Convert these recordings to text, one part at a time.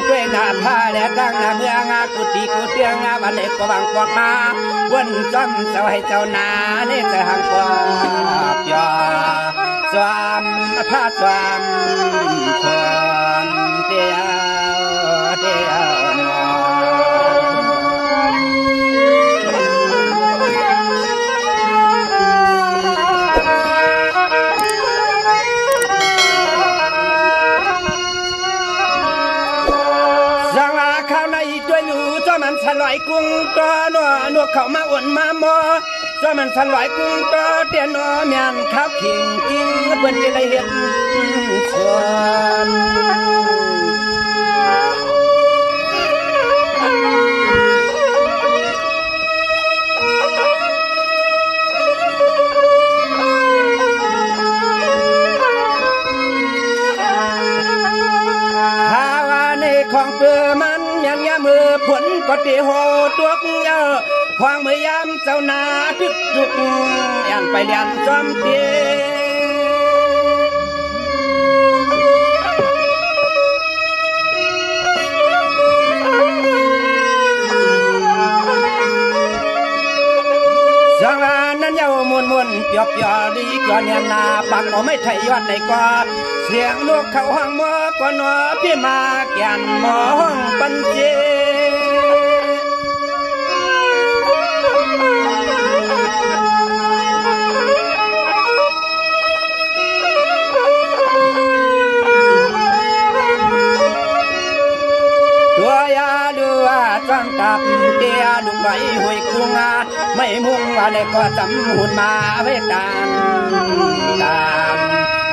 ด้วยหน้าผ้าและดังหน้าเมืองกุฏิกุเตียงวันเล็กก็บังปอกมาวนจอมเสาให้เจ้านาเนี่จะห่างปอกยอสวามผ้าสวามคนเดียวมันสลอยกุ้งตัวนัวเขามาอ่อนมาหมอตัวมันสลอยกุ้งตัวเตียนนัวเมียนข้าวขิงกิ้งเปิ้นจะได้เห็นส่วนของเปื่อมันยังยามือผลก็ตีโหตัวเยอะควางมือยามเจ้านาทึกทุกยันไปเรียนจอมเตีสังวานั้นเยาวมวนเปียบยอดีก่อนเนี่ยนาปักก็ไม่ไทยยอดในก่อเสียงนกเขาห้องมอก่อนว่าพี่มาแก่นมอห้องปัญเจตัวยาดูจังกับเตียดุไหลหวยกุ้งไม่มุ่งอะไรก็จำหุ่นมาไว้ตาม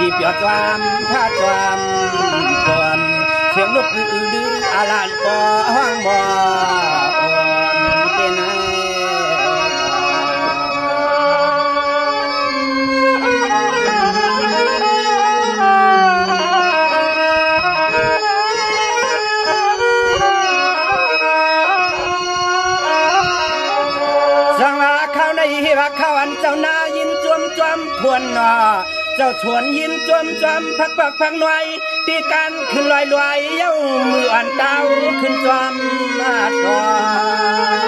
ดีเปียกความผ้าความคนเสียงนกดื้ออาลานบ่ห้องบ่เป็นไงสังว่าข้าวในว่าข้าวอันเจ้านายินจวมทวนเจ้าชวนยินจมพักหน่อยตีกันขึ้นลอยเย้ามืออ่อนเต้าขึ้นจอมมาตอ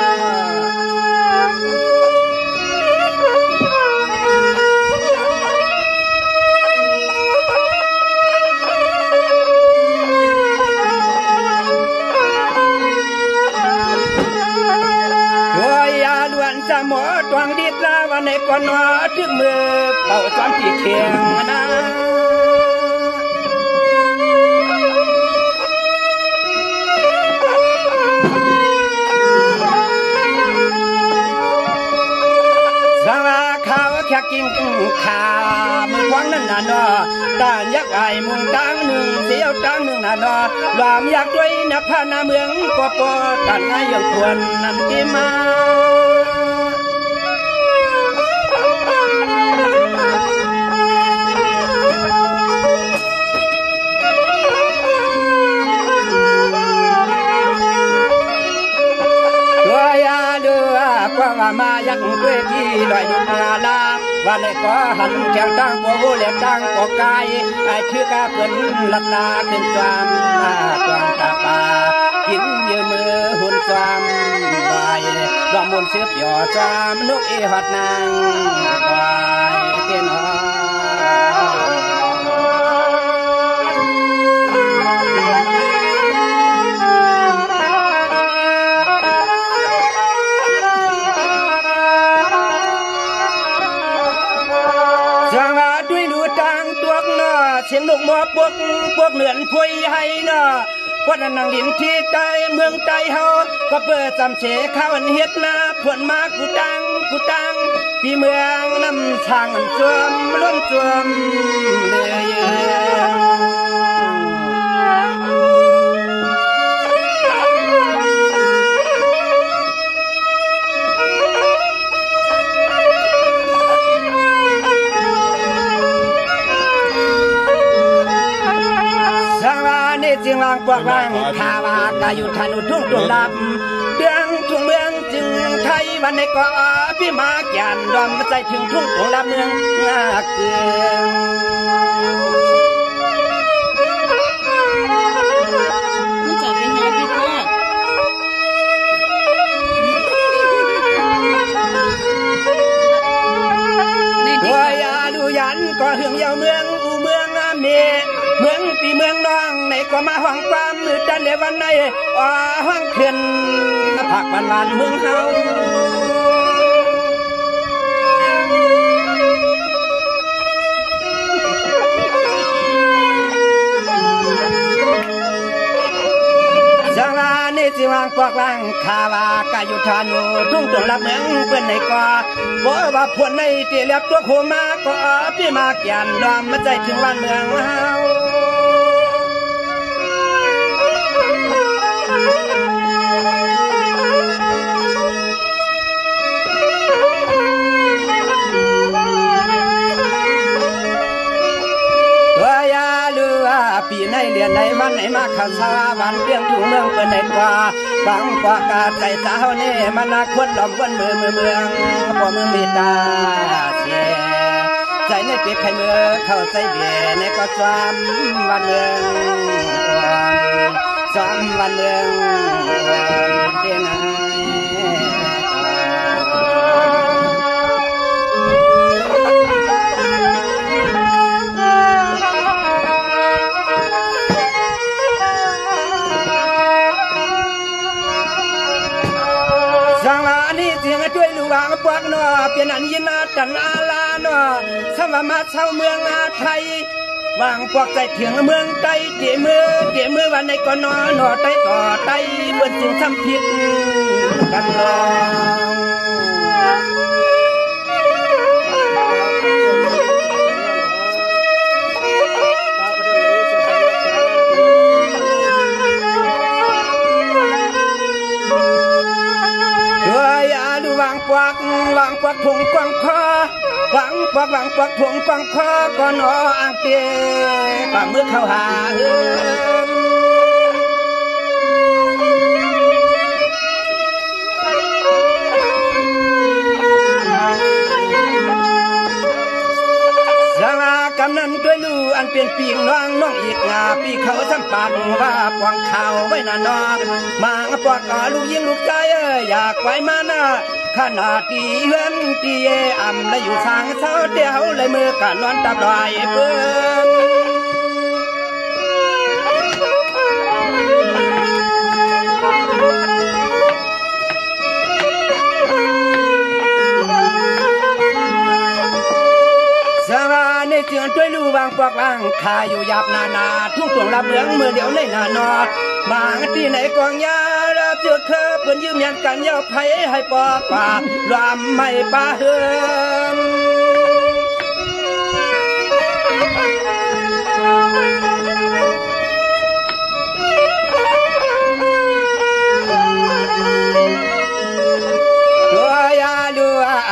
จะหมอตวงดิดลาวันในก่อนว่าถึงมือเป่าจอมที่เทียงนะสาราข้าวแค่กินขามือควางนั่นน่ะเนาะตายักไอมุงตังหนึ่งเสียวตังหนึ่งน่ะเนาะรวมอยากด้วยนับพานาเมืองก็ปอตันง่ายอย่างควรนั่นที่มาว่ามายักด้วยที่ลอยดุงาลาว่าในก็หันแขงตั้งโบเล็กตั้งปอกกายไอ้ชื่อกาเปิ่นลัดนาขึ้นความตาปากินยืมมือหุ่นความใบดอกมุนเสือบหยอจามนกเอหัดนางใบเตียนหอเสียงนกมัวพวกเหลือนพวยให้เนาะวัดนังดินที่ใต้เมืองใต้เฮาก็เปิดจำเฉข้าวเฮ็ดนาผลมากูตังพี่เมืองน้ำช่างจวมล้วนจวมเลยจึงวางปวกวางทาวากายุทานุทุ่งตุลับเดืองทุ่งเมืองจึงไทยวันในก่อพี่มาแก่นดอมใจถึงทุ่งตุลับเมืองเกือง มาห้องความมือดันเดวันในห้องขึ้นผักบ้านเมืองเฮาจังหวะนี้สิวางปอกวางขาวากายุทานุทุ่งตรงละเมืองเพื่อนในกอบ่ว่าพวนในตีเลียบตัวโคมาก็พี่มากยันดอมมาใจถึงวันเมืองเฮาปีในเรียนในวันไหนมาข่าวสาววันเรื่องถุงเมืองเปิดในกว่าฟังกว่ากาใจสาวนี่มันนักควรหลอมวันเมืองพอเมืองมีตาเสียใจในเปียกไข่เมืองเข้าใจเบียในก็ซ้ำวันเมืองซ้ำวันเมืองเดียงด้วยลูกวางปวกนอเปลี่ยนอันยินาจันอาลานอสมมาเช่าเมืองอาไทยวางปวกใจเถียงเมืองใต้เกี่ยมือวันในก่อนนอใต้ต่อใต้เมื่อจึงทำผิดกันลองวางปวักถุงกวางคอวางปวักถุงกวางคอก่อนอ่างเตี้ยป่าเมื่อเข้าหากำนันด้วยลูอันเป็นปีกน้องอีกงาปีเขาสัมปันว่าปวงข่าวไว้นานมาปวดลูกยิงลูกใจอยากไว้มาหน้าขนาดตีเฮือนตีอ่ำและอยู่ทางเท้าเดียวเลยมือกันนอนตับลอยเปิ้นเจือนด้วยลูวางปอกวางขายอยู่ยับนาทุ่งตวงละเมืองเมื่อเดียวในนานอมาที่ไหนกองยาแล้วเจอเคยเปิ้นยืมยันกันยาวไผให้ปอกป่ารำไม่ป่าเฮือน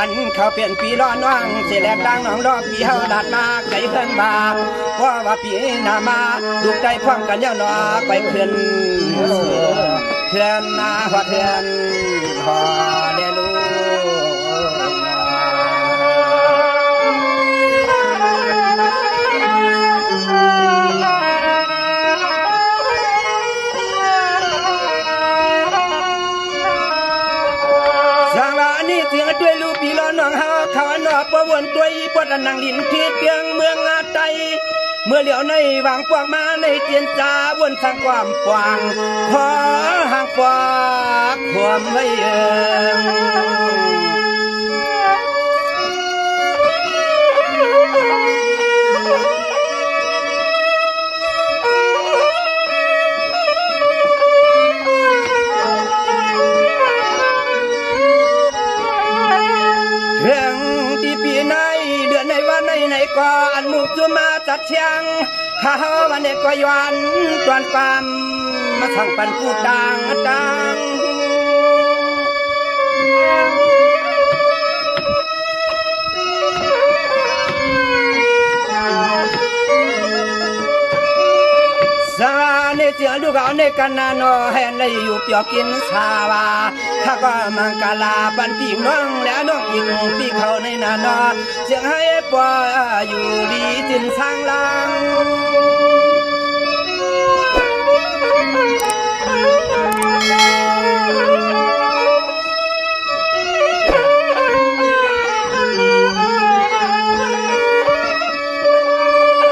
อันเขาเปลี่ยนปีร้อนว่างเสียแหลกดังน้องรอบปีเฮาดาดมาไก่เพื่อนมาเพราะว่าปีนามาลูกใจพร้อมกันยาวหนอไปเพื่อนนาหัวเพื่อนพอเดลูด้วยลูกปีล้อนน้องเฮาเขาหนอปวนตัวอีปวดนังดินที่เตียงเมืองอาไตเมื่อเหลียวในวางปวกมาในเตียนจาวนทางความกว้างขอห่างปวกความไว้ไหนก็อันมุกจุมาจัดเชียงข้าวันเด็กก็ย้อนตวนความมาสั่งปันกูดังสาเนเจียลูกเอาในกันนาโนแห่ในอยู่เปียกกินสาวาข้าก็มังกาลาปันปีน้องและน้องอีกปีเขาในนานอเสียงให้ปออยู่ดีจินสร้างลัง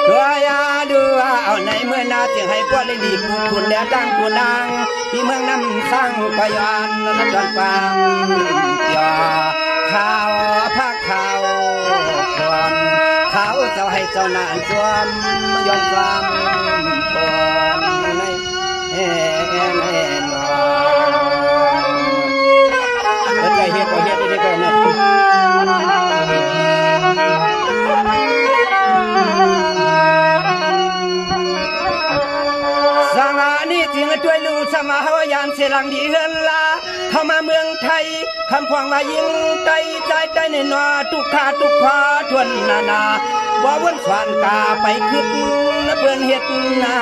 ตัวยาดูเอาในเมื่อนา เสียงให้พวกเลยดีคุณแล้วดังกูนางที่เมืองน้ำสร้างปยานนัดจนฟังย่อข่าวพักข่าวก่อนข่าวเจ้าให้เจ้านานสวมยอมความก่อนในนอนใจเฮ็ดก็เฮ็ดได้ก็เนี่ยสังอานี่จริงช่วยลูกสมาหายานเสลังดีเฮือนลาเข้ามาเมืองไทยคำพวงว่ายิงใจในนอทุกขาทุกขวาทวนนาบ่วนสวรรค์กาไปขึ้นเพื่อนเฮ็ดนา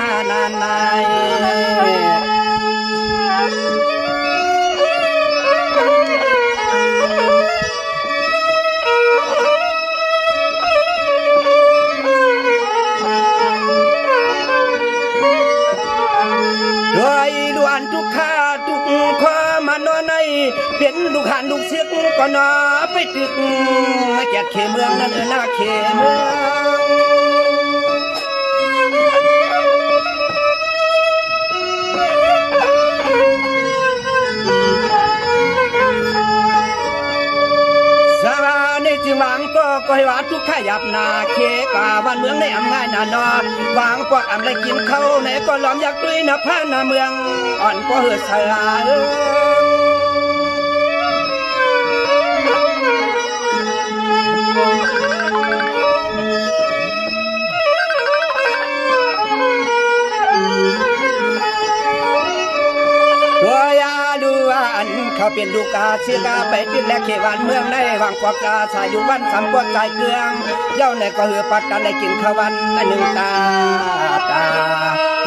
นายด้วยล้วนทุกข้าทุกข้อมานอนในเป็นลูกหันลูกเสียกก็นอไปตึกแก่เขเมืองนั่นหน้าเขเมืองสาราในจึงหวังก็ให้ว่าทุกข้าหยับนาเคป่าวันเมืองในอำง่ายนานอวางปอดอำไรกินเข้าในก็ล้อมอยากด้วยนาพานาเมืองอ่อนก็เหือดสลาตัวยาดูอันเขาเป็นลูกกาเชื่อกาไปติดและเขวันเมืองในวังปอกกาสายอยู่วันสำปวดใจเกลืองเย้าในก็เหือปัดกันได้กินข้าววันหนึ่งตา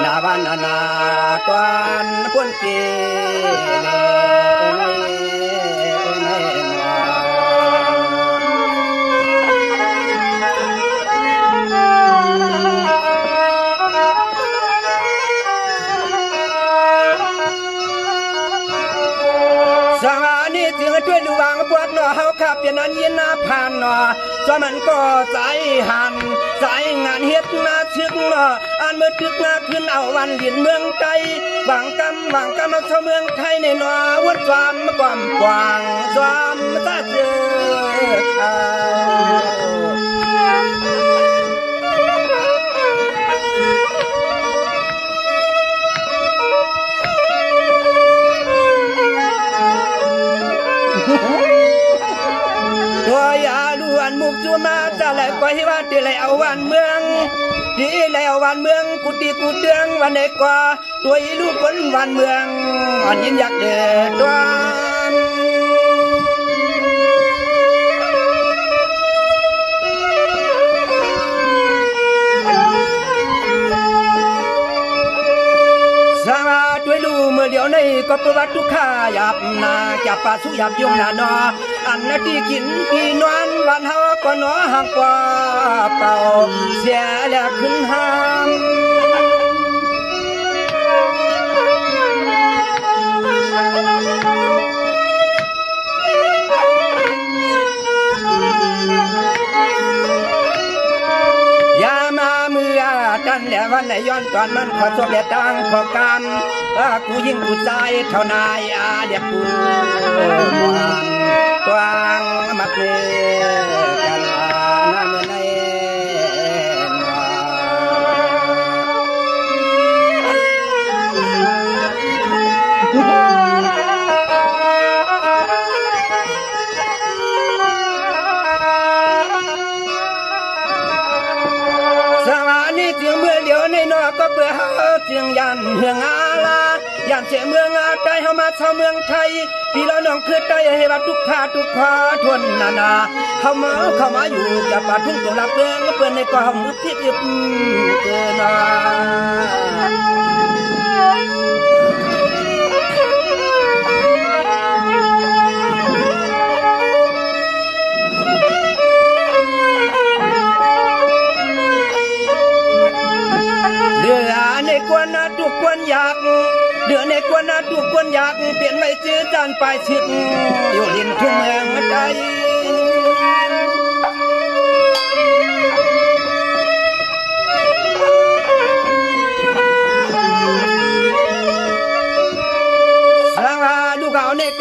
หน้าวันนาตวนพุ่นเกสังอานี่จึงช่วยดูวางปวดหนอเฮาขับเปลี่ยนอันยินนาผ่านหนอสมันก็ใจหันใจงานเฮ็ดนาชึกหนออันเมื่อทึกนาขึ้นเอาวันเลียนเมืองไทยหวังกำมาเข้าเมืองไทยในหนอวัดความความกว้างความตาเจอข่ตัวยาล้วนมุกจูมาจะไหลไปว่าดีไหลเอาวันเมืองดีไหลเอาวันเมืองกุฏิกุเดืองวันไหนกว่าตัวลูกคนวันเมืองอ่อนยินอยากเดือดร้อนสามาด้วยลูเมื่อเดียวในก็ประวัติทุกข้าหยับนาจับปลาสุหยับยงนานออันนาที่กินพี่นวลวันเฮาก็นอหักกว่าเป่าเสียแล้วขึ้นห้ามอย่ามาเมื่อกันแล้ววันไหนย้อนตอนมันขอโชคเดียตังขอกรรมกูยิ่งกูใจเท่านายเดียกูมันกวางมักเนื้อกันน้ำในสมานี่จึงเมื่อเดียวในนอก็เปื่อเฮาจึงยันเฮืองอาลายันเสียเมืองอาใจเฮามาชาวเมืองไทยพี่เราน้องคือใจให้ว่าทุกข้าทุกขวาทวนนาเข้ามาอยู่จะป่าทุ่งตัวลับเรื่องเปื่อนในกองมือพิษเกินนาเดือในกวนนาทุกคนอยากเดือในกวนนาทุกคนอยากเปลี่ยนไม่ซื้อจานปลายชิดอยู่ดินทุ่งเมืองใจ ด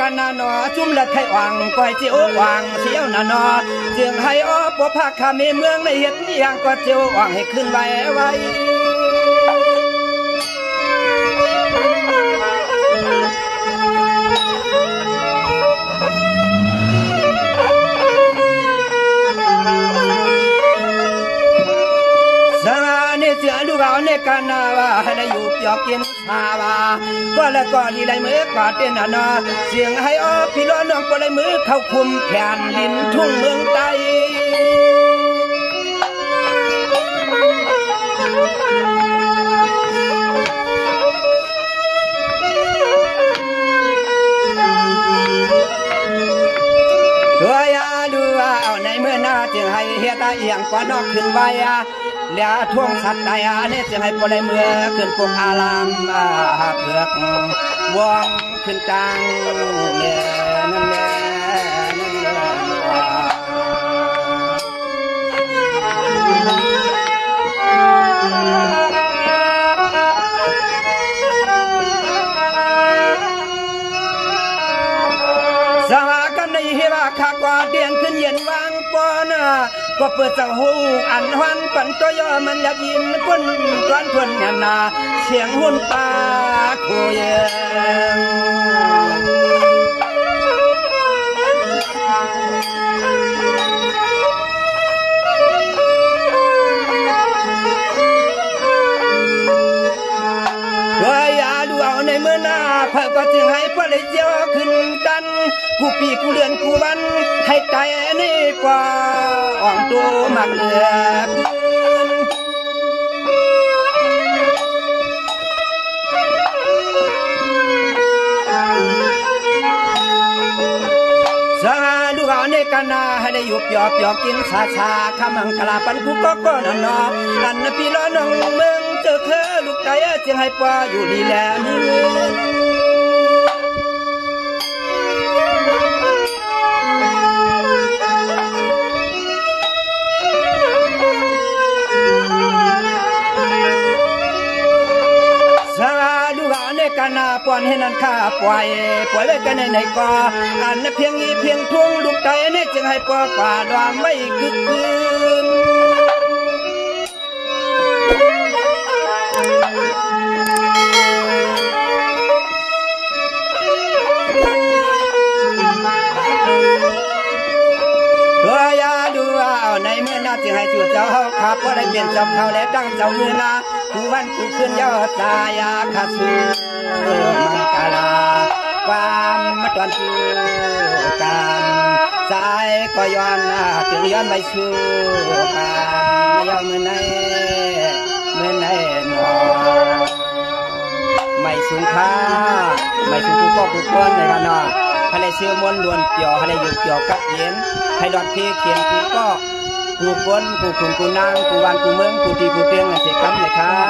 กันนานอจุ่มละไทยอ่างก้อยเจียวอ่างเสียวนานอจึงให้อ้อปภาคาเมเมืองในเฮ็ดอย่างก็เจียวอ่างให้ขึ้นไว้เสือดูเอาในกันนาว่าให้ได้อยู่ยอกกินชาวาก็แล้วก็ลีไรมือกวาดเป็นนาเสียงให้อ้อพี่ล้อน้องก็เลยมือเข้าคุมแผ่นดินทุ่งเมืองใต้ตัวยาดูเอาในเมื่อหน้าจึงให้เฮียตาเอียงกว่านอกขึ้นไว้แล้วท่วงสัตย์ใดนี่จะให้ปลายเมื่อขึ้นปงอารามเผือกวงขึ้นกลางเนี่ยนั่นแหละสหกันในเฮวาขากว่าเดียนขึ้นเย็นวางปอนก็เปิดสังหูอันหันปันตัวยอมันอยากยินพ้นตอนพ้นเงินนาเสียงหุ่นตาโคเยงในเมื่อหน้าพระก็จึงให้พระเลยเจียวขึ้นกันกูปีกูเดือนกูวันให้ใจนี่กว่าอ่องตัวมักเหลือสาดูเอาในกันนาให้ได้ยุบยอบกินชาขมังกลาปันกูก็นอนอันนพี่ล้อน้องเมืองเจอเคอลูกใจจึงให้ป้าอยู่ดีแลนี่กันนาปอนให้นันข้าปล่อยไว้กันในก่ออันนั้นเพียงทุ่งลูกใจนี่จึงให้ป้าป่าดวงไม่กึกกืนตัวยาดูเอาในเมื่อนาจึงให้จู่เจ้าขับว่าได้เปลี่ยนเจ้าเขาและตั้งเจ้ามือนากูวันกูขึ้นยอดตายาขาสูมังกาลาความมาตอนสู้กันสายก็ย้อนถึงย้อนไปสู้กันย้อนเมื่อไหนหนอไม่สูงค่าไม่สูงกูก็กูก้อนในกันเนาะให้ได้เชื่อมวลล้วนเกี่ยวให้ได้อยู่เกี่ยวกับเย็นให้ดอดเขียนกูก็กูก้นกูขุนกูนางกูวันกูเมืองกูตีกูเตียงเสียกำเลยครับ